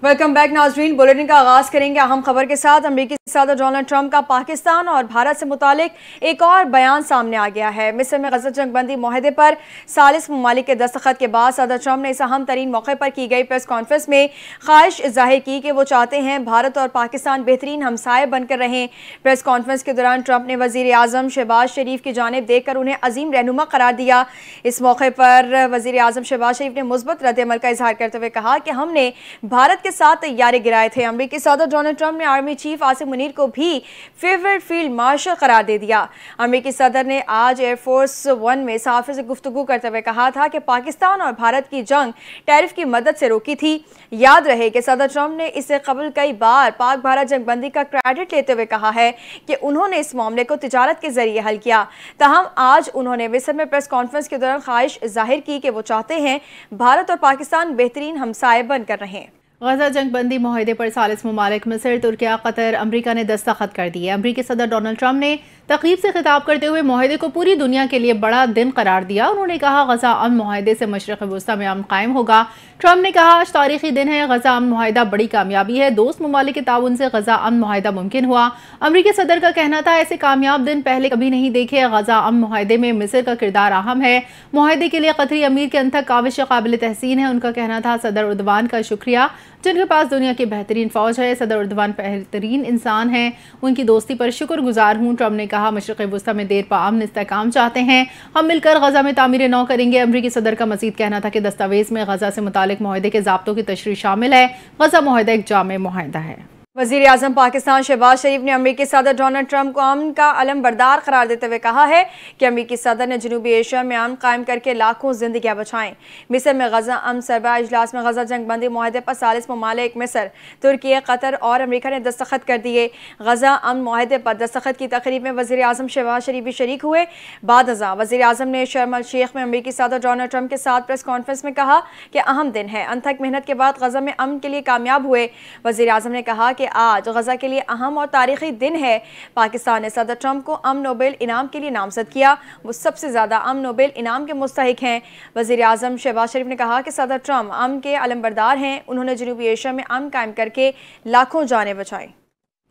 Welcome back नाजरीन। Bulletin का आगाज करेंगे अहम खबर के साथ। अमेरिकी सदर डोनाल्ड ट्रंप का पाकिस्तान और भारत से मुतालिक एक और बयान सामने आ गया है। मिस्र में गजा जंगबंदी मुआहदे पर 40 ममालिक के दस्तखत के बाद सदर ट्रंप ने इस अहम तरीन मौके पर की गई प्रेस कॉन्फ्रेंस में ख्वाहिश जाहिर की कि वो चाहते हैं भारत और पाकिस्तान बेहतरीन हमसाये बनकर रहें। प्रेस कॉन्फ्रेंस के दौरान ट्रंप ने वजीर आजम शहबाज शरीफ की जानिब देखकर उन्हें अजीम रहनुमा करार दिया। इस मौके पर वजीर आजम शहबाज शरीफ ने मुस्बत रद्द-ए-अमल का इजहार करते हुए कहा कि हमने भारत के साथ तैयारी गिराए थे। अमेरिकी सदर डोनाल्ड ट्रंप ने आर्मी चीफ आसिम मुनीर को भी फेवरेट फील्ड मार्शल करार दे दिया। अमेरिकी सदर ने आज एयरफोर्स वन में सहाफ़ियों से गुफ्तगू करते हुए कहा था कि पाकिस्तान और भारत की जंग टैरिफ की मदद से रोकी थी। याद रहे कि सदर ट्रंप ने इससे कबल कई बार पाक भारत जंगबंदी का क्रेडिट लेते हुए कहा है कि उन्होंने इस मामले को तिजारत के जरिए हल किया। ताहम आज उन्होंने मिस्र में प्रेस कॉन्फ्रेंस के दौरान ख्वाहिश जाहिर की कि वो चाहते हैं भारत और पाकिस्तान बेहतरीन हमसाये बनकर रहें। गजा जंगबंदी मुआहदे पर 40 ममालिक मिस्र, तुर्किया, कतर, अमरीका ने दस्तखत कर दिए। अमरीकी सदर डोनाल्ड ट्रंप ने तकरीब से खिताब करते हुए मुआहदे को पूरी दुनिया के लिए बड़ा दिन करार दिया। उन्होंने कहा गजा अमन मुआहदे से मशरक़ वस्ती में अमन कायम होगा। ट्रंप ने कहा आज तारीखी दिन है, गजा अमन मुआहदा बड़ी कामयाबी है। दोस्त ममालिक के ताउन से गजा अमन मुआहदा मुमकिन हुआ। अमरीकी सदर का कहना था ऐसे कामयाब दिन पहले कभी नहीं देखे। गजा अमन मुआहदे में मिस्र का किरदार अहम है। मुआहदे के लिए कतरी अमीर के अनथक काविश काबिल तहसीन है। उनका कहना था सदर उर्दवान का शुक्रिया जिनके पास दुनिया की बेहतरीन फौज है। सदर उर्दवान बेहतरीन इंसान है, उनकी दोस्ती पर शुक्रगुजार हूँ। ट्रंप ने कहा मशरक़ वस्ती में देर पा अमन इस्तेहकाम चाहते हैं, हम मिलकर गजा में तामीर नौ करेंगे। अमरीकी सदर का मज़ीद कहना था कि दस्तावेज में गजा से मुतालिक मुआहदे के ज़ाब्तों की तशरीह शामिल है। गजा मुआहदा एक जामे मुआहदा है। वज़ीर आज़म पाकिस्तान शहबाज शरीफ ने अमेरिकी सदर डोनाल्ड ट्रंप को अमन का अलम बरदार करार देते हुए कहा है कि अमेरिकी सदर ने जनूबी एशिया में अमन कायम करके लाखों जिंदगियां बचाएं। मिस्र में गजा अमन सरबराह इजलास में गजा जंगबंदी मुआहदे पर 40 ममालिक मिस्र, तुर्की, कतर और अमेरिका ने दस्तखत कर दिए। गजा अमन मुआहदे पर दस्तखत की तकरीब में वज़ीर आज़म शहबाज शरीफ भी शरीक हुए। बाद अज़ां वज़ीर आज़म ने शर्म अल शेख में अमेरिकी सदर डोनाल्ड ट्रंप के साथ प्रेस कॉन्फ्रेंस में कहा कि अहम दिन है, अनथक मेहनत के बाद गजा में अमन के लिए कामयाब हुए। वज़ीर आज़म ने कहा कि आज गजा के लिए अहम और तारीखी दिन है। पाकिस्तान ने सदर ट्रंप को अमन नोबेल इनाम के लिए नामजद किया। वो सबसे ज्यादा अमन नोबेल इनाम के मुस्तहिक हैं। वज़ीर आज़म शहबाज शरीफ ने कहा कि सदर ट्रंप अमन के अलमबरदार हैं। उन्होंने जनूबी एशिया में अमन कायम करके लाखों जानें बचाई।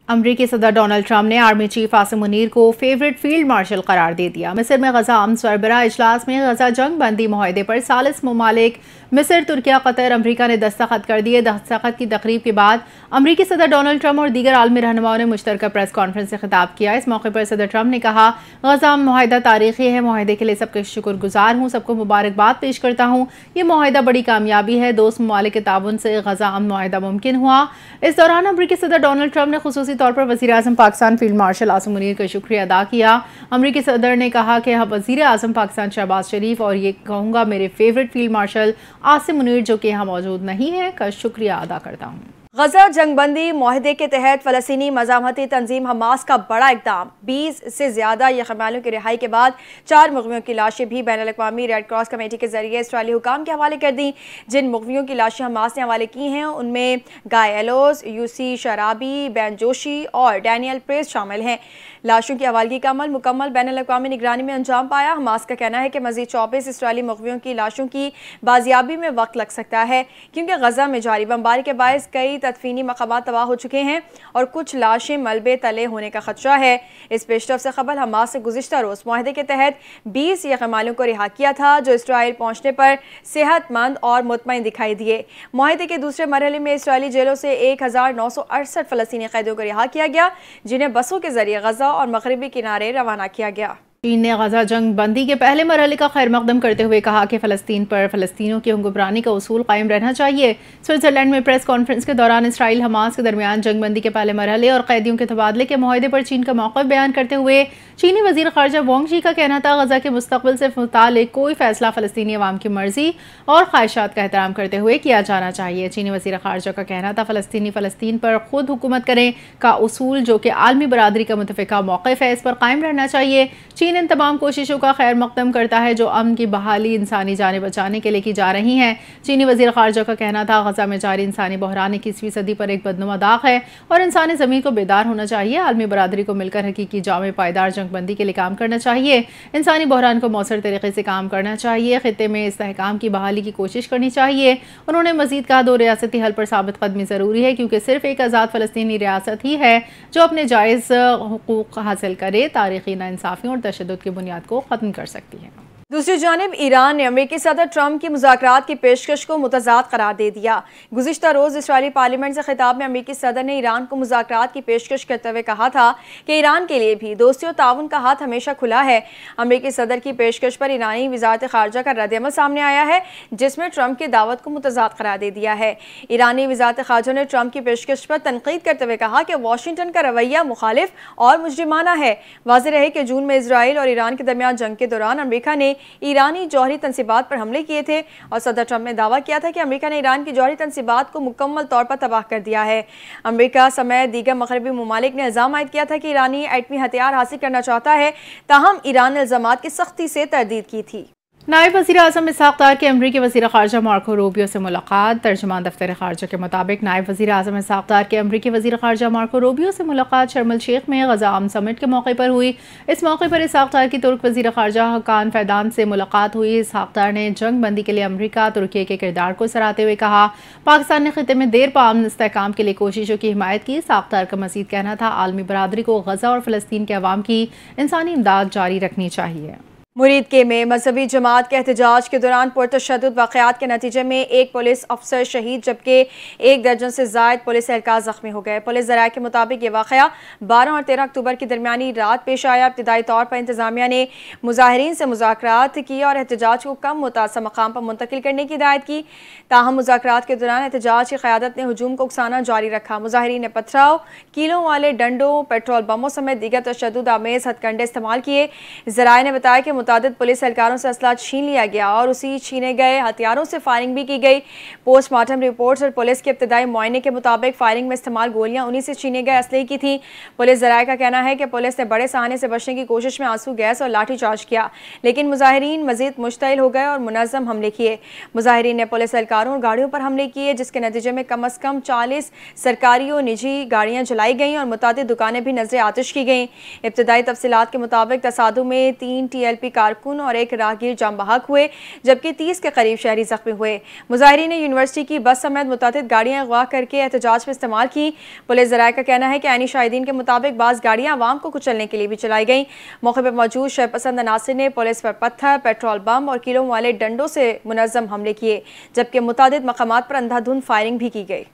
अमरीकी सदर डोनाल्ड ट्रंप ने आर्मी चीफ आसिम मुनीर को फेवरेट फील्ड मार्शल करार दे दिया। मिस्र में गजा अमन सरबराह इजलास में गजा जंग बंदी मुआहदे पर 40 ममालिक मिस्र, तुर्किया, कतर, अमरीका ने दस्तखत कर दिए। दस्तखत की तकरीब के बाद अमरीकी सदर डोनाल्ड ट्रंप और दीगर आलमी रहनुमाओं ने मुश्तरका प्रेस कॉन्फ्रेंस से खिताब किया। इस मौके पर सदर ट्रंप ने कहा गजा अमन मुआहदा तारीखी है, मुआहदे के लिए सबके शुक्रगुजार हूँ, सबको मुबारकबाद पेश करता हूँ। ये मुआहदा बड़ी कामयाबी है, दोस्त ममालिक के ताउन से गजा अमन मुआहदा मुमकिन हुआ। इस दौरान अमरीकी सदर डोनाल्ड ट्रंप ने खुसूसी तौर पर वज़ीर आज़म पाकिस्तान फील्ड मार्शल आसिम मुनीर का शुक्रिया अदा किया। अमरीकी सदर ने कहा कि वज़ीर आज़म पाकिस्तान शहबाज शरीफ और ये कहूँगा मेरे favourite field marshal Asim Munir जो कि यहाँ मौजूद नहीं है का शुक्रिया अदा करता हूँ। गजा जंगबंदी मुआहदे के तहत फ़लस्तीनी मज़ाहमती तंजीम हमास का बड़ा इक़दाम। 20 से ज़्यादा यरग़मालियों की रिहाई के बाद 4 मुग़वियों की लाशें भी बैनुल-अक़वामी रेड क्रॉस कमेटी के ज़रिए इसराइली हुकाम के हवाले कर दी। जिन मुग़वियों की लाशें हमास ने हवाले की हैं उनमें गाय एलोस, यूसी शराबी, बैन जोशी और डैनियल प्रेस शामिल हैं। लाशों की हवालगी का अमल मुकम्मल बैनुल-अक़वामी निगरानी में अंजाम पाया। हमास का कहना है कि मज़ीद 24 इसराइली मुग़वियों की लाशों की बाजियाबी में वक्त लग सकता है क्योंकि गजा में जारी बमबारी के बायस कई तदफीनी मकामात तबाह हो चुके हैं और कुछ लाशें मलबे तले होने का खदशा है। इस पेशरफ से कबल हमास से गुज़िश्ता रोज़ मुआहदे के तहत 20 यरग़मालियों को रिहा किया था जो इसराइल पहुँचने पर सेहतमंद और मुतमईन दिखाई दिए। मुआहदे के दूसरे मरहले में इसराइली जेलों से 1968 फ़लस्तीनी कैदियों को रिहा किया गया जिन्हें बसों के जरिए गजा और मगरिबी किनारे रवाना किया गया। चीन ने गजा जंग बंदी के पहले मरहले का खैर मकदम करते हुए कहा कि फ़लस्तीन पर फ़लस्तीनियों की हुक्मरानी का उसूल कायम रहना चाहिए। स्विट्ज़रलैंड में प्रेस कॉन्फ्रेंस के दौरान इसराइल हमास के दरमियान जंग बंदी के पहले मरहले और कैदियों के तबादले के मुआहदे पर चीन का मौक़िफ़ बयान करते हुए चीनी वज़ीर ख़ारजा वांग शी का कहना था गजा के मुस्तक़बिल से मुतालिक कोई फ़ैसला फ़लस्तीनी अवाम की मर्ज़ी और ख्वाहिशात का एहतराम करते हुए किया जाना चाहिए। चीनी वज़ीर ख़ारजा का कहना था फ़लस्तीन पर खुद हुकूमत करें का उसूल जो कि आलमी बरादरी का मुतफ़िक़ा मौक़िफ़ है इस पर कायम रहना चाहिए। चीन फ़लस्तीन इन तमाम कोशिशों का खैर मकदम करता है जो अमन की बहाली, इंसानी जानें बचाने के लिए की जा रही हैं। चीनी वज़ीर ख़ारजा का कहना था, गज़ा में जारी इंसानी बहरान 21वीं सदी पर एक बदनुमा दाग है और इंसानी ज़मीन को बेदार होना चाहिए। आलमी बरादरी को मिलकर हकीकी जामे पायदार जंगबंदी के लिए काम करना चाहिए। इंसानी बहरान को मौसर तरीके से काम करना चाहिए। खित्ते में इस्तेहकाम की बहाली की कोशिश करनी चाहिए। उन्होंने मज़ीद कहा, दो रियासती हल पर साबित कदमी ज़रूरी है क्योंकि सिर्फ एक आज़ाद फ़लस्तीनी रियासत ही है जो अपने जायज़ हुकूक हासिल करे, तारीखी नाइंसाफ़ियों और तशद्दुद की बुनियाद को ख़त्म कर सकती है। दूसरी जानिब ईरान ने अमेरिकी सदर ट्रंप की मुज़ाकरात की पेशकश को मुतज़ाद करार दे दिया। गुज़िश्ता रोज़ इस्राएली पार्लियामेंट से खिताब में अमेरिकी सदर ने ईरान को मुज़ाकरात की पेशकश करते हुए कहा था कि ईरान के लिए भी दोस्ती और ताउन का हाथ हमेशा खुला है। अमेरिकी सदर की पेशकश पर ईरानी वज़ारत ख़ारजा का रद्द-ए-अमल सामने आया है, जिसमें ट्रंप की दावत को मुतज़ाद करार दे दिया है। ईरानी वज़ारत ख़ारजा ने ट्रंप की पेशकश पर तनकीद करते हुए कहा कि वाशिंगटन का रवैया मुखालिफ और मुजरिमाना है। वाज़ेह रहे कि जून में इसराइल और ईरान के दरमियान जंग के दौरान अमेरिका ने ईरानी जौहरी तंसीबात पर हमले किए थे और सदर ट्रंप ने दावा किया था कि अमेरिका ने ईरान की जौहरी तंसीबात को मुकम्मल तौर पर तबाह कर दिया है। अमेरिका समेत दीगर मगरबी ममालिक ने इल्ज़ाम आयद किया था कि ईरानी एटमी हथियार हासिल करना चाहता है, ताहम ईरान ने इल्ज़ामात की सख्ती से तरदीद की थी। नायब वज़ीर आज़म इसहाक़ डार की अमरीकी वज़ीर ख़ारजा मार्को रूबियो से मुलाकात। तर्जुमान दफ्तर ख़ारजा के मुताबिक नायब वज़ीर आज़म इसहाक़ डार के अमरीकी वज़ीर ख़ारजा मार्को रूबियो से मुलाकात शर्म अल शेख में गज़ा अमन समिट के मौके पर हुई। इस मौके पर इसहाक़ डार की तुर्क वज़ीर ख़ारजा हकान फैदान से मुलाकात हुई। इसहाक़ डार ने जंग बंदी के लिए अमरीका तुर्की के किरदार को सराहते हुए कहा, पाकिस्तान ने खित्ते में देर पा अमन इस्तेहकाम के लिए कोशिशों की हिमायत की। इसहाक़ डार का मज़ीद कहना था, आलमी बरादरी को गज़ा और फ़लस्तीन के अवाम की इंसानी इमदाद जारी रखनी चाहिए। मुरीद के में मजहबी जमात के एहतजाज के दौरान पुरतशद्दुद वाक़यात के नतीजे में एक पुलिस अफसर शहीद जबकि 1 दर्जन से ज़ायद पुलिस एहलकार ज़ख्मी हो गए। पुलिस ज़राए के मुताबिक ये वाक़या 12 और 13 अक्टूबर की दरमियानी रात पेश आया। इब्तदाई तौर पर इंतज़ामिया ने मुज़ाहिरीन से मुज़ाकरात की और एहतजाज को कम मुतासर मकाम पर मुंतकिल करने की हिदायत की। ताहम मुज़ाकरात के दौरान एहतजाज की क़यादत ने हजूम को उकसाना जारी रखा। मुज़ाहिरीन ने पथराव, कीलों वाले डंडों, पेट्रोल बमों समेत दीगर तशद्दुद आमेज़ हथकंडे इस्तेमाल किए। ज़राए ने बताया कि मुतादिद पुलिस एहलकारों से असला छीन लिया गया और उसी छीने गए हथियारों से फायरिंग भी की गई। पोस्टमार्टम रिपोर्ट्स और पुलिस के इब्तदाई मुआयने के मुताबिक फायरिंग में इस्तेमाल गोलियां उन्हीं से छीने गए असले की थी। पुलिस ज़राए का कहना है कि पुलिस ने बड़े सहाने से बचने की कोशिश में आंसू गैस और लाठी चार्ज किया, लेकिन मुजाहिरीन मजीद मुश्तइल हो गए और मुनज़्ज़म हमले किए। मुजाहिरीन ने पुलिस एहलकारों और गाड़ियों पर हमले किए, जिसके नतीजे में कम अज़ कम 40 सरकारी और निजी गाड़ियाँ जलाई गईं और मुतादिद दुकानें भी नजर आतिश की गईं। इब्तदाई तफसीलात के मुताबिक तसादुम में 3 TLP कारकुन और एक राहगीर जाम बहक हुए, जबकि 30 के करीब शहरी जख्मी हुए। मुजाहिरीन ने यूनिवर्सिटी की बस समेत मुतादिद गाड़ियां अगवा करके एहतजाज में इस्तेमाल की। पुलिस ज़राए का कहना है कि ऐनी शाहिदीन के मुताबिक बाज़ गाड़ियां अवाम को कुचलने के लिए भी चलाई गईं। मौके पर मौजूद शरपसंद अनासिर ने पुलिस पर पत्थर, पेट्रोल बम और कीलों वाले डंडों से मुनज़्ज़म हमले किए, जबकि मुतादिद मकामात पर अंधाधुंध फायरिंग भी की गई।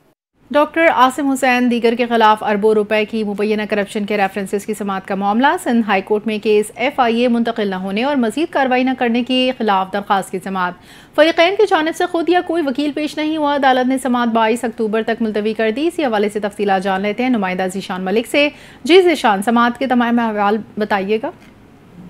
डॉक्टर आसिम हुसैन दीगर के खिलाफ अरबों रुपए की मुबैना करप्शन के रेफरेंसेस की समाअत का मामला। सिंध हाई कोर्ट में केस FIA मुंतकिल न होने और मजीद कार्रवाई न करने के खिलाफ दरख्वास्त की समाअत। फरीकैन की जानिब से खुद या कोई वकील पेश नहीं हुआ। अदालत ने समाअत 22 अक्टूबर तक मुलतवी कर दी। इसी हवाले से तफसीलात जान लेते हैं नुमाइंदा ज़ीशान मलिक से। जी ज़ीशान, समाअत के तमाम अहवाल बताइएगा।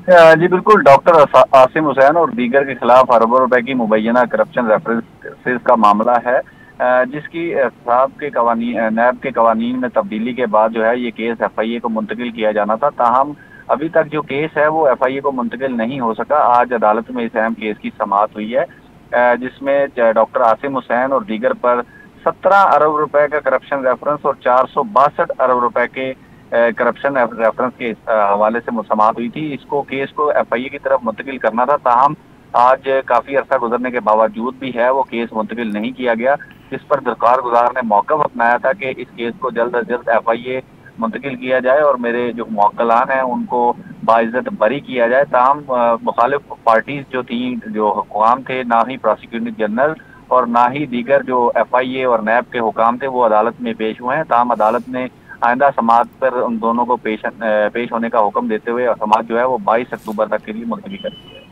जी बिल्कुल, डॉक्टर आसिम हुसैन और दीगर के खिलाफ अरबों रुपए की मुबैना करप्शन रेफरेंसेस का मामला है, जिसकी नैब के कवानीन में तब्दीली के बाद जो है ये केस FIA को मुंतकिल किया जाना था। ताहम अभी तक जो केस है वो FIA को मुंतकिल नहीं हो सका। आज अदालत में इस अहम केस की समाअत हुई है, जिसमें डॉक्टर आसिम हुसैन और दीगर पर 17 अरब रुपए का करप्शन रेफरेंस और 462 अरब रुपए के करप्शन रेफरेंस के हवाले से समाअत हुई थी। इसको केस को FIA की तरफ मुंतकिल करना था। ताहम आज काफी अरसा गुजरने के बावजूद भी है वो केस मुंतकिल नहीं किया गया, जिस पर दरकार गुजार ने मौका अपनाया था कि इस केस को जल्द अज जल्द FIA मुंतकिल किया जाए और मेरे जो मुवक्किलान हैं उनको बाइज्जत बरी किया जाए। ताहम मुखालिफ पार्टीज जो थी, जो हुकाम थे, ना ही प्रोसिक्यूटर जनरल और ना ही दीगर जो FIA और नैब के हुकाम थे वो अदालत में पेश हुए हैं। ताहम अदालत ने आइंदा समाअत पर उन दोनों को पेश होने का हुक्म देते हुए समाअत जो है वो 22 अक्टूबर तक के लिए मुलतवी कर दी है।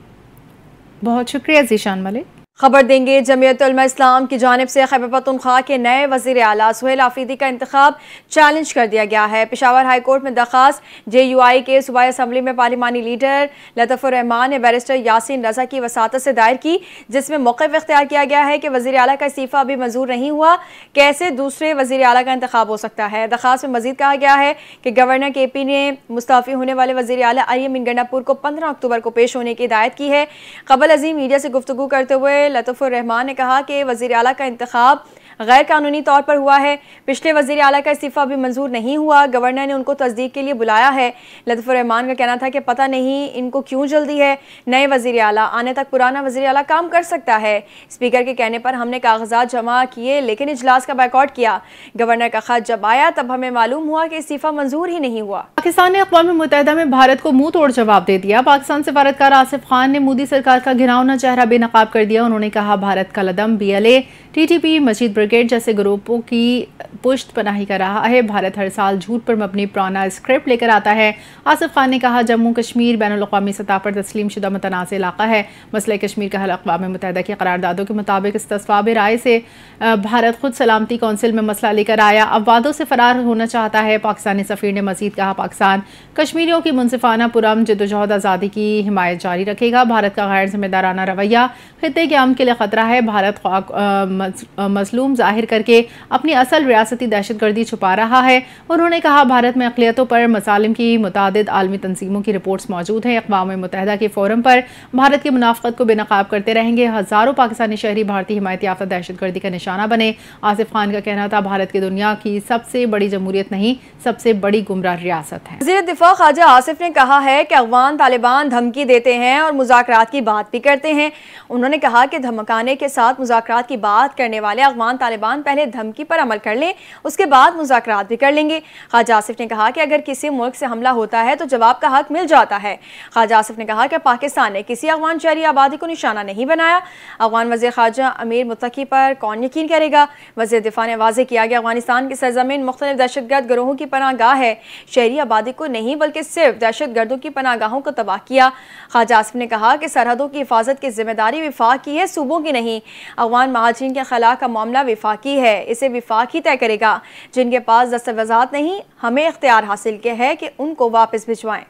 बहुत शुक्रिया ज़ीशान मलिक। खबर देंगे जमीयत उलमा इस्लाम की जानिब से खैबर पख्तूनख्वा के नए वज़ीर आला सुहेल आफरीदी का इंतखाब चैलेंज कर दिया गया है। पेशावर हाई कोर्ट में दरखास्त JUI के सूबाई असम्बली में पार्लिमानी लीडर लतफ़ुर रहमान ने बैरिस्टर यासीन रजा की वसातत से दायर की, जिसमें मौक़िफ़ इख्तियार किया गया है कि वज़ीर आला का इस्तीफ़ा अभी मंजूर नहीं हुआ, कैसे दूसरे वज़ीर आला का इंतखाब हो सकता है। दरखास्त में मजीद कहा गया है कि गवर्नर KP ने मुस्ताफ़ी होने वाले वज़ीर आला IM गंडापुर को 15 अक्टूबर को पेश होने की हिदायत की है। कबल अजीम मीडिया से गुफ्तगू करते हुए लतफ़ुर रहमान ने कहा कि वज़ीर आला का इंतखाब गैर कानूनी तौर पर हुआ है। पिछले वज़ीर आला का इस्तीफ़ा अभी मंजूर नहीं हुआ, गवर्नर ने उनको तस्दीक के लिए बुलाया है। लतफ़ुर रहमान का कहना था कि पता नहीं इनको क्यों जल्दी है, नए वज़ीर आला आने तक पुराना वज़ीर आला काम कर सकता है। स्पीकर के कहने पर हमने कागजात जमा किए लेकिन इजलास का बायकॉट किया। गवर्नर का खत जब आया तब हमें मालूम हुआ कि इस्तीफ़ा मंजूर ही नहीं हुआ। पाकिस्तान ने अक़वाम मुत्तहिदा में भारत को मुंह तोड़ जवाब दे दिया। पाकिस्तान सफारतकार आसिफ खान ने मोदी सरकार का घिनौना चेहरा बेनकाब कर दिया। उन्होंने कहा भारत का लदम BLA, TTP, मजीद ब्रिगेड जैसे ग्रुपों की पुष्ट पनाही कर रहा है। भारत हर साल झूठ पर मबनी पुराना स्क्रिप्ट लेकर आता है। आसिफ खान ने कहा जम्मू कश्मीर बैनुल-अक़वामी सतह पर तस्लीम शुदा मुतनाज़ इलाका है। मसले कश्मीर का हल अक़वाम मुत्तहिदा की करारदादों के मुताबिक इस्तिस्वाब राय से भारत खुद सलामती कौंसिल में मसला लेकर आया, अब वादों से फरार होना चाहता है। पाकिस्तानी सफ़ीर ने मजीद कहा पाकिस्तान कश्मीरियों की मुनसिफाना पुरअमन जद्दोजहद आज़ादी की हिमायत जारी रखेगा। भारत का गैर जिम्मेदाराना रवैया खित्ते के अमन के लिए ख़तरा है। भारत मजलूम जाहिर करके अपनी असल रियासती दहशतगर्दी छुपा रहा है। उन्होंने कहा भारत में अक़लियतों पर मसालिम की मुतादिद आलमी तंजीमों की रिपोर्ट्स मौजूद हैं। अक़वाम मुत्तहिदा के फोरम पर भारत की मुनाफ़क़त को बेनकाब करते रहेंगे। हज़ारों पाकिस्तानी शहरी भारतीय हिमायत याफ्ता दहशतगर्दी का निशाना बने। आसिफ खान का कहना था भारत की दुनिया की सबसे बड़ी जमहूरियत नहीं, सबसे बड़ी गुमराह रियासत है। वज़ीर दिफा ख्वाजा आसिफ ने कहा है कि अफ़गान तालिबान धमकी देते हैं और मुज़ाकरात की बात भी करते हैं। उन्होंने कहा कि धमकाने के साथ मुज़ाकरात की बात करने वाले अफ़गान तालिबान पहले धमकी पर अमल कर लें, उसके बाद मुज़ाकरात भी कर लेंगे। ख्वाजा आसिफ ने कहा कि अगर किसी मुल्क से हमला होता है तो जवाब का हक मिल जाता है। ख्वाजा आसिफ ने कहा कि पाकिस्तान ने किसी अफ़गान शहरी आबादी को निशाना नहीं बनाया। अफ़गान वज़ीर ख़ारजा अमीर मुत्तकी पर कौन यकीन करेगा। वज़ीर दिफा ने वाज़ेह किया कि अफ़गानिस्तान की सरज़मीन मुख्तलिफ दहशतगर्द गिरोहों की पनाहगाह है। शहरी आबादी को नहीं बल्कि सिर्फ दहशतगर्दों की पनाहगाहों को तबाह किया। ख्वाजा आसिफ ने कहा कि सरहदों की हिफाजत की जिम्मेदारी विफाक की है, सूबों की नहीं। अफ़गान महाजिरीन के खिलाफ का मामला विफाकी है, इसे विफाक ही तय करेगा। जिनके पास दस्तावेज़ात नहीं, हमें इख्तियार हासिल किया है कि उनको वापस भिजवाएं।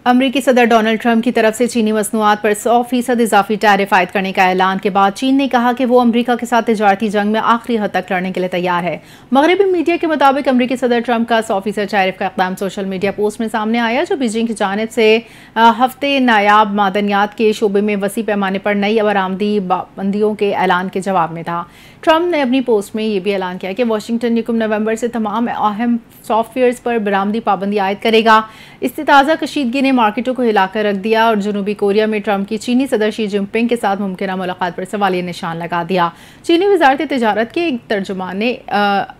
अमरीकी सदर डोनाल्ड ट्रंप की तरफ से चीनी मसनूआत पर 100% इजाफी टैरिफ आयद करने का ऐलान के बाद चीन ने कहा कि वो अमरीका के साथ तिजारती जंग में आखिरी हद तक लड़ने के लिए तैयार है। मगरबी मीडिया के मुताबिक अमरीकी सदर ट्रंप का 100% टैरिफ का इक़दाम सोशल मीडिया पोस्ट में सामने आया, जो बीजिंग की जानिब से हफ्ते नायाब मादनियात के शोबे में वसी पैमाने पर नई बरामदी पाबंदियों के ऐलान के जवाब में था। ट्रंप ने अपनी पोस्ट में यह भी ऐलान किया कि वाशिंगटन 1 नवंबर से तमाम अहम सॉफ्टवेयर्स पर बरामदी पाबंदी आयद करेगा। इससे ताज़ा कशीदगी ने मार्केटों को हिलाकर रख दिया और जनूबी कोरिया में ट्रंप की चीनी सदर शी जिनपिंग के साथ मुमकिन मुलाकात पर सवालिया निशान लगा दिया। चीनी वजारत तिजारत के एक तर्जुमान ने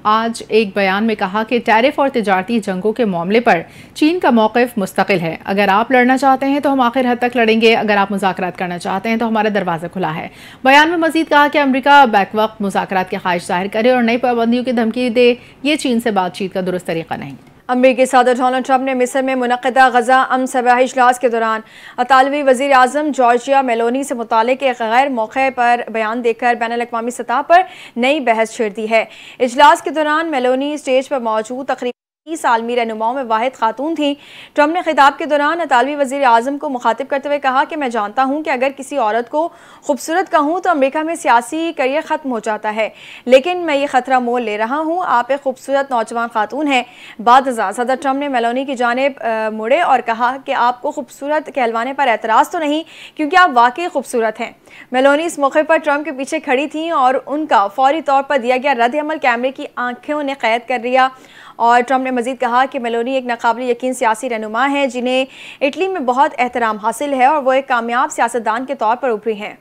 आज एक बयान में कहा कि टैरिफ और तिजारती जंगों के मामले पर चीन का मौक़िफ़ मुस्तकिल है। अगर आप लड़ना चाहते हैं तो हम आखिर हद तक लड़ेंगे, अगर आप मुज़ाकरात करना चाहते हैं तो हमारा दरवाज़ा खुला है। बयान में मज़ीद कहा कि अमरीका बैकवक्त मुज़ाकरात की ख्वाहिश जाहिर करे और नई पाबंदियों की धमकी दे, ये चीन से बातचीत का दुरुस्त तरीका नहीं। अमरीकी सदर डोनाल्ड ट्रंप ने मिस्र में मुनक़िदा गज़ा अमन सबाही इजलास के दौरान इतालवी वज़ीर आज़म जॉर्जिया मेलोनी से मुतालिक एक गैर मौक़े पर बयान देकर बैनुल-अक़वामी सतह पर नई बहस छेड़ दी है। इजलास के दौरान मेलोनी स्टेज पर मौजूद तकरीबन 30 आलमी रहनुमाओं में वाहिद खातून थी। ट्रंप ने खिताब के दौरान इतालवी वज़ीर आज़म को मुखातिब करते हुए कहा कि मैं जानता हूँ कि अगर किसी औरत को खूबसूरत कहूँ तो अमेरिका में सियासी करियर ख़त्म हो जाता है, लेकिन मैं ये ख़तरा मोल ले रहा हूँ। आप एक खूबसूरत नौजवान खातून हैं। बाद सदर ट्रंप ने मेलोनी की जानिब मुड़े और कहा कि आपको खूबसूरत कहलवाने पर एतराज़ तो नहीं, क्योंकि आप वाकई खूबसूरत हैं। मेलोनी इस मौके पर ट्रंप के पीछे खड़ी थी और उनका फौरी तौर पर दिया गया रद्द अमल कैमरे की आंखों ने कैद कर लिया। और ट्रंप ने मजीद कहा कि मेलोनी एक नाकाबिल यकीन सियासी रहनुमा है जिन्हें इटली में बहुत एहतराम हासिल है और वो एक कामयाब सियासतदान के तौर पर उभरी हैं।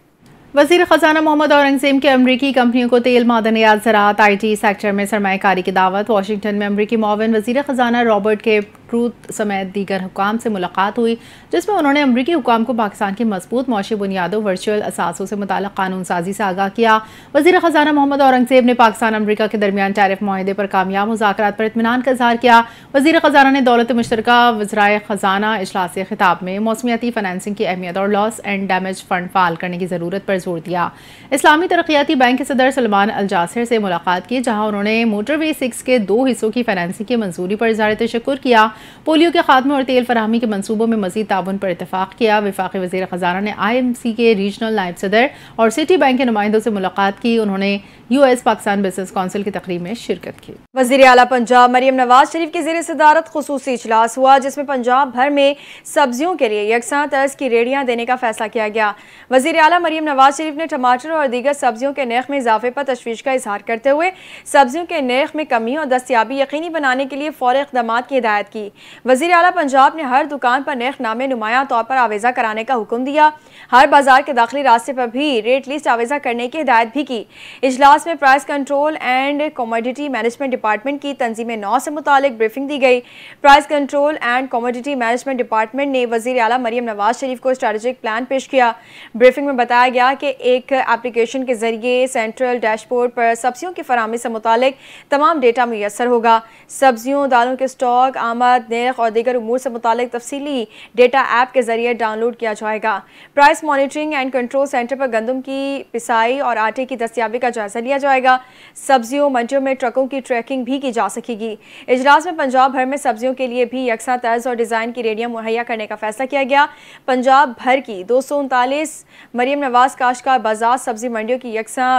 वज़ीर ख़ज़ाना मोहम्मद औरंगज़ेब के अमरीकी कंपनियों को तेल, मादनियात, ज़राअत, IT सेक्टर में सरमायाकारी की दावत। वाशिंगटन में अमरीकी मुआविन वज़ीर ख़ज़ाना रॉबर्ट के ट्रूथ समेत दीगर हुकाम से मुलाकात हुई, जिसमें उन्होंने अमरीकी हुकाम को पाकिस्तान की मजबूत मौशी बुनियादों, वर्चुअल असासों से मुताल्लिक़ कानून साजी से आगाह किया। वज़ीर ख़ज़ाना मोहम्मद औरंगज़ेब ने पाकिस्तान अमरीका के दरमियान टैरिफ मुआहदे पर कामयाब मुज़ाकरात पर इत्मीनान का इज़हार किया। वज़ीर ख़ज़ाना ने दौलत मुश्तरका वज़राए ख़ज़ाना इजलास से खिताब में मौसमियाती फाइनेंसिंग की अहमियत और loss and damage fund fall करने की ज़रूरत पर जोर दिया। इस्लामी तरक्याती बैंक के सदर सलमान अल जासिर से मुलाकात की, जहाँ उन्होंने मोटरवे 6 के 2 हिस्सों की फाइनेंसिंग की मंजूरी पर इज़हार तशक्कुर किया। पोलियो के खात्मे और तेल फराहमी के मनसूबों में मज़ीद ताउन पर इत्तफाक किया। वफाकी वज़ीर ख़ज़ाना ने IMC के रीजनल नायब सदर और सिटी बैंक के नुमाइंदों से मुलाकात की। उन्होंने US पाकिस्तान बिजनेस काउंसिल की तकरीब में शिरकत की। वज़ीर आला पंजाब मरियम नवाज शरीफ की ज़ेर सदारत खुसूसी इजलास हुआ, जिसमें पंजाब भर में सब्जियों के लिए यकसां तर्ज की रेहड़ियां देने का फैसला किया गया। वज़ीर आला मरियम नवाज शरीफ ने टमाटर और दीगर सब्जियों के नर्ख में इजाफे पर तशवीश का इजहार करते हुए सब्जियों के नर्ख में कमी और दस्तियाबी यकीनी बनाने के लिए फौरी इक़दामात की हिदायत की। वज़ीर आला पंजाब ने हर दुकान पर नर्ख नामे नुमायां तौर पर आवेज़ा कराने का हुक्म दिया। हर बाजार के दाखिली रास्ते पर भी रेट लिस्ट आवेज़ा करने की हिदायत भी की। इजलास में price control and commodity management department की तंजीम 9 से मुतालिक ब्रीफिंग दी गई। Price control and commodity management department ने वज़ीर आला मरियम नवाज शरीफ को स्ट्रेटेजिक प्लान पेश किया। ब्रीफिंग में बताया गया कि एक एप्लीकेशन के जरिए सेंट्रल डैशबोर्ड पर सब्जियों की फराहमी से मुतालिक तमाम डेटा मुयस्सर होगा। सब्जियों, दालों के स्टॉक, आमद, नर्ख और दीगर उमूर से मुतालिक तफसीली डेटा ऐप के जरिए डाउनलोड किया जाएगा। Price monitoring and control centre पर गंदम की पिसाई और आटे की दस्तियाबी का जायजा लिया जाएगा। सब्जियों मंडियों में ट्रकों की ट्रैकिंग भी की जा सकेगी। इजलास में पंजाब भर में सब्जियों के लिए भी यकसा तर्ज और डिज़ाइन की रेडियां मुहैया करने का फैसला किया गया। पंजाब भर की 239 मरियम नवाज काश्तकार बाजार सब्जी मंडियों की यकसा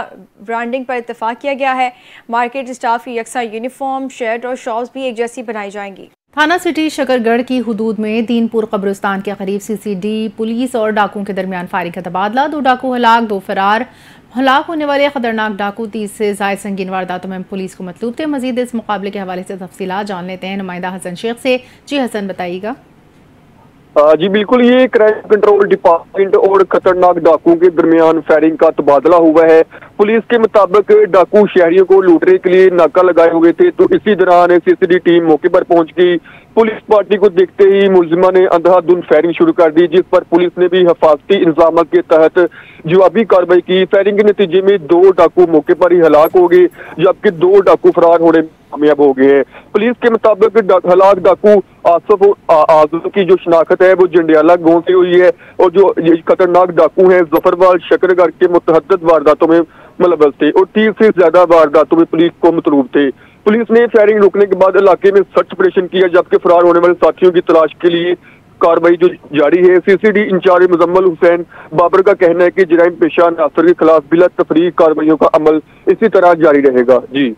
ब्रांडिंग पर इत्तेफाक किया गया है। मार्केट स्टाफ की यकसा यूनिफॉर्म, शर्ट और शॉल्स भी एक जैसी बनाई जाएंगी। थाना सिटी शकरगढ़ की हुदूद में दीनपुर कब्रिस्तान के करीब CCD पुलिस और डाकुओं के दरमियान फायरिंग का तबादला। 2 डाकू हलाक, 2 फरार। हलाक होने वाले खतरनाक डाकू 30 से ज़ायद संगीन वारदातों में पुलिस को मतलूब थे। मजीद इस मुकाबले के हवाले से तफसीलात जान लेते हैं नुमाइंदा हसन शेख से। जी हसन, बताइएगा। जी बिल्कुल, ये क्राइम कंट्रोल डिपार्टमेंट और खतरनाक डाकुओं के दरमियान फायरिंग का तबादला हुआ है। पुलिस के मुताबिक डाकू शहरियों को लूटने के लिए नाका लगाए हुए थे, तो इसी दौरान CCD टीम मौके पर पहुंच गई। पुलिस पार्टी को देखते ही मुलजिमा ने अंधाधुंध फायरिंग शुरू कर दी, जिस पर पुलिस ने भी हिफाजती इंतजाम के तहत जवाबी कार्रवाई की। फायरिंग के नतीजे में 2 डाकू मौके पर ही हलाक हो गए, जबकि 2 डाकू फरार होने में कामयाब हो गए हैं। पुलिस के मुताबिक हलाक डाकू आसफ आजम की जो शनाख्त है वो जंडियाला गांव से हुई है, और जो ये खतरनाक डाकू हैं जफरवाल शकरगढ़ के मुतअद्दिद वारदातों में मुलव्वस थे और 30 से ज्यादा वारदातों में पुलिस को मतलूब थे। पुलिस ने फायरिंग रोकने के बाद इलाके में सर्च ऑपरेशन किया, जबकि फरार होने वाले साथियों की तलाश के लिए कार्रवाई जो जारी है। CCD इंचार्ज मुजम्मल हुसैन बाबर का कहना है कि जराइम पेशा अनासर के खिलाफ बिला तफरीक कार्रवाइयों का अमल इसी तरह जारी रहेगा। जी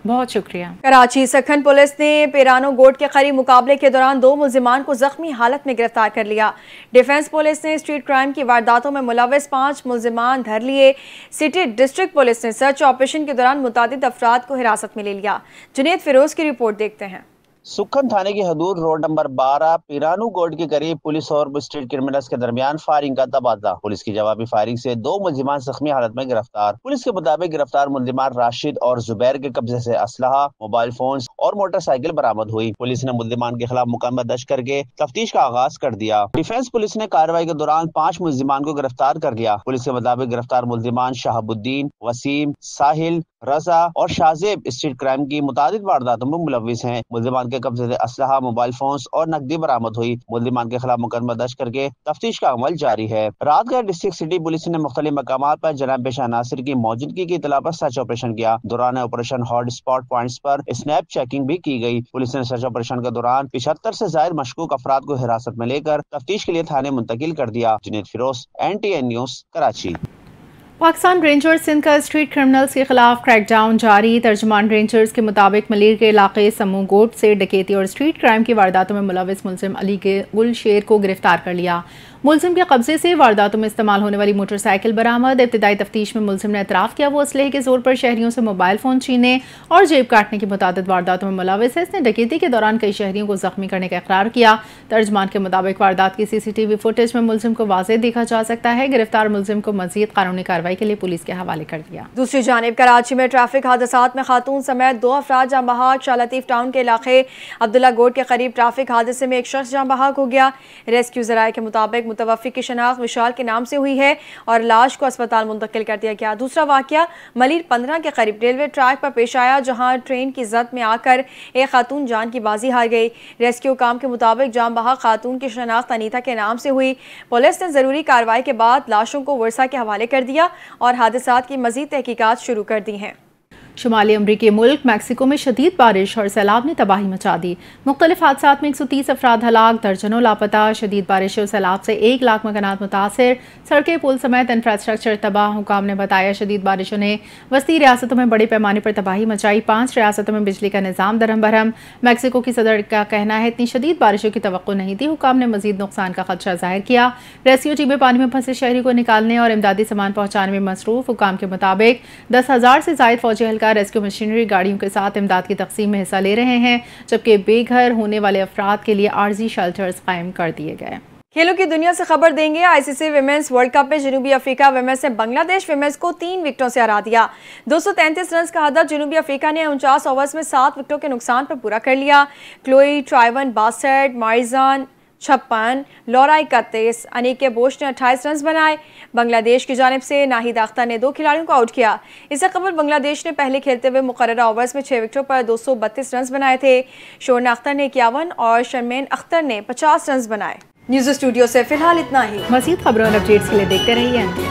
बहुत शुक्रिया। कराची सखन पुलिस ने पेरानो गोट के करीब मुकाबले के दौरान 2 मुलजिमान को जख्मी हालत में गिरफ्तार कर लिया। डिफेंस पुलिस ने स्ट्रीट क्राइम की वारदातों में मुलव्वस 5 मुलजिमान धर लिए। सिटी डिस्ट्रिक्ट पुलिस ने सर्च ऑपरेशन के दौरान मुतादिद अफराद को हिरासत में ले लिया। जुनेद फिरोज की रिपोर्ट देखते हैं। सुखन थाने की हदूद रोड नंबर 12 पिरानू गोड के करीब पुलिस और स्ट्रीट क्रिमिनल्स के दरमियान फायरिंग का तबादला। पुलिस की जवाबी फायरिंग से 2 मुलजिमान जख्मी हालत में गिरफ्तार। पुलिस के मुताबिक गिरफ्तार मुलजिमान राशिद और जुबैर के कब्जे से असलहा, मोबाइल फोन और मोटरसाइकिल बरामद हुई। पुलिस ने मुलजिमान के खिलाफ मुकदमा दर्ज करके तफ्तीश का आगाज कर दिया। डिफेंस पुलिस ने कार्रवाई के दौरान 5 मुलजिमान को गिरफ्तार कर लिया। पुलिस के मुताबिक गिरफ्तार मुलजिमान शहाबुद्दीन, वसीम, साहिल, रजा और शाहजेब स्ट्रीट क्राइम की मुतादिद वारदातों में मुलव्विस हैं। मुलजिमान के कब्जे से असलहा, मोबाइल फोन्स और नकदी बरामद हुई। मुलजिमान के खिलाफ मुकदमा दर्ज करके तफ्तीश का अमल जारी है। रात गए डिस्ट्रिक्ट सिटी पुलिस ने मुख्तलिफ मकामात पर जनाब पेशा नासिर की मौजूदगी की इतला पर सर्च ऑपरेशन किया। दौरान ऑपरेशन हॉट स्पॉट पॉइंट्स पर स्नैप चेकिंग भी की गई। पुलिस ने सर्च ऑपरेशन के दौरान 75 से ज्यादा मशकूक अफराद को हिरासत में लेकर तफ्तीश के लिए थाने मुंतकिल कर दिया। Juned Firoz, NTN news, Karachi. Pakistan rangers Sindh का स्ट्रीट क्रिमिनल्स के खिलाफ क्रैकडाउन जारी। तर्जुमान रेंजर्स के मुताबिक मलीर के इलाके समूह गोट से डकैती और स्ट्रीट क्राइम की वारदातों में मुलव्विस मुल्जिम अली के गुल शेर को गिरफ्तार कर लिया। मुलजिम के कब्जे से वारदातों में इस्तेमाल होने वाली मोटरसाइकिल बरामद। इब्तिदाई तफ्तीश में मुलजिम ने एतराफ़ किया वो असलहे के जोर पर शहरियों से मोबाइल फ़ोन छीनने और जेब काटने की मुतादिद वारदातों में मुलविस है। इसने डकैती के दौरान कई शहरियों को जख्मी करने का इकरार किया। तर्जमान के मुताबिक वारदात की CCTV फुटेज में मुलजिम को वाज़ेह देखा जा सकता है। गिरफ्तार मुलजिम को मज़ीद कानूनी कार्रवाई के लिए पुलिस के हवाले कर दिया। दूसरी जानिब कराची में ट्रैफिक हादसात में खातून समेत 2 अफराद जाँ बहक। शाह लतीफ़ टाउन के इलाके अब्दुल्ला गोड के करीब ट्रैफिक हादसे में एक शख्स जाँ बहक हो गया। रेस्क्यू ज़राए के मुताबिक मुतवफ़्फ़ी की शनाख्त विशाल के नाम से हुई है और लाश को अस्पताल मुंतकिल कर दिया गया। दूसरा वाक़या मलीर 15 के करीब रेलवे ट्रैक पर पेश आया, जहां ट्रेन की जद में आकर एक खातून जान की बाजी हार गई। रेस्क्यू काम के मुताबिक जान बहक खातून की शनाख्त अनीता के नाम से हुई। पुलिस ने ज़रूरी कार्रवाई के बाद लाशों को वर्सा के हवाले कर दिया और हादसात की मज़ीद तहकीकात शुरू कर दी हैं। शुमाली अमरीकी मुल्क मैक्सिको में शदीद बारिश और सैलाब ने तबाही मचा दी। मुख्तलिफ हादसात में 130 अफराद हलाक, दर्जनों लापता। शदीद बारिश और सैलाब से 1 लाख मकानात मुतासर, सड़कें पुल समेत इंफ्रास्ट्रक्चर तबाह। हुकाम ने बताया शदीद बारिशों ने वस्ती रियासतों में बड़े पैमाने पर तबाही मचाई। 5 रियासतों में बिजली का निज़ाम दरहम बरहम। मैक्सिको की सदर का कहना है इतनी शदीद बारिशों की तवक्को नहीं थी। हुकाम ने मजीद नुकसान का खदशा जाहिर किया। रेस्क्यू टीमें पानी में फंसे शहरी को निकालने और इमदादी सामान पहुँचाने में मसरूफ। हुकाम के मुताबिक 10,000 से ज़ायद फौजी एहलकार रेस्क्यू मशीनरी गाड़ियों के साथ इमदाद की तकसीम में हिस्सा ले रहे हैं, जबकि बेघर होने वाले अफराद के लिए आर्जी शेल्टर्स कायम कर दिए गए। खेलों की दुनिया से खबर देंगे। ICC विमेंस वर्ल्ड कप में जनूबी अफ्रीका विमेंस ने बांग्लादेश विमेंस को 3 विकेटों से हरा दिया। 233 रन का हदफ जनूबी अफ्रीका ने 49 ओवर्स में 7 विकेटों के नुकसान पर पूरा कर लिया। क्लोई ट्राइवन 62, मारिजान 56, लौरा 31, अनीके बोश ने 28 रन बनाए। बांग्लादेश की जानिब से नाहिद अख्तर ने 2 खिलाड़ियों को आउट किया। इससे कबल बांग्लादेश ने पहले खेलते हुए मुकर्ररा ओवर्स में 6 विकेटों पर 232 रन बनाए थे। शोरना अख्तर ने 51 और शर्मेन अख्तर ने 50 रन बनाए। न्यूज़ स्टूडियो से फिलहाल इतना ही। मज़ीद खबरों और अपडेट्स के लिए देखते रहिए NTN।